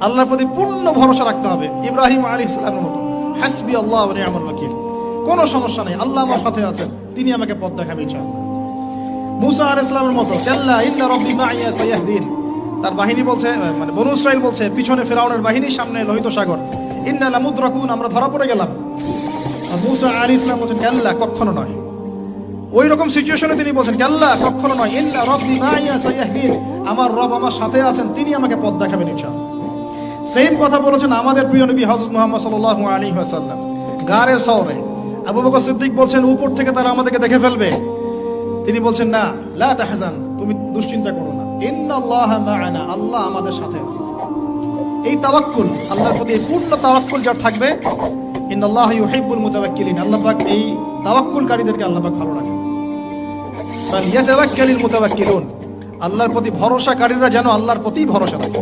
আল্লাহর প্রতি পূর্ণ ভরসা রাখতে হবে। ইব্রাহিম আলাইহিস সালামের মতো, হাসবি আল্লাহ ওয়া নি'মাল ওয়াকিল, কোনো সমস্যা নেই, আল্লাহ আমার সাথে আছেন, তিনি আমাকে পথ দেখাবেন ইনশাআল্লাহ। মুসা আলাইহিস সালামের মতো, কাল্লা ইন্না রাব্বি মাইয়া সায়াহদিন, তার বাহিনী বলছে, মানে বনু ইসরাইল বলছে, পিছনে ফিরআউনের বাহিনী, সামনে লোহিত সাগর, ইন্না লামুদরাকুন, আমরা ধরা পড়ে গেলাম। আর মুসা আলাইহিস সালাম বলেন, কাল্লা, কখনো নয়। ওই রকম সিচুয়েশনে তিনি বলছেন, কাল্লা, কখনো নয়, ইন্না রাব্বি মাইয়া সায়াহদিন, আমার রব আমার সাথে আছেন, তিনি আমাকে পথ দেখাবেন ইনশাআল্লাহ। সেম কথা বলেছেন আমাদের প্রিয় নবী হযরত মুহাম্মদ সাল্লাল্লাহু আলাইহি ওয়াসাল্লাম গারে সওরে। আবু বকর সিদ্দিক বলছেন, উপর থেকে তারা আমাদেরকে দেখে ফেলবে। তিনি বলছেন, না, লা তাহজান, তুমি দুশ্চিন্তা করো না, ইন্নাল্লাহা মা'ানা, আল্লাহ আমাদের সাথে আছে। এই তাওয়াক্কুল, আল্লাহর প্রতি পূর্ণ তাওয়াক্কুল যার থাকবে, ইন্নাল্লাহা ইউহিব্বুল মুতাওয়াক্কিলিন, আল্লাহ পাক এই তাওয়াক্কুলকারীদেরকে আল্লাহ পাক ভালো রাখেন। ফাল ইয়াতাওয়াক্কালিল মুতাওয়াক্কিলুন, আল্লাহর প্রতি ভরসাকারীরা যেন আল্লাহর প্রতি ভরসা রাখে।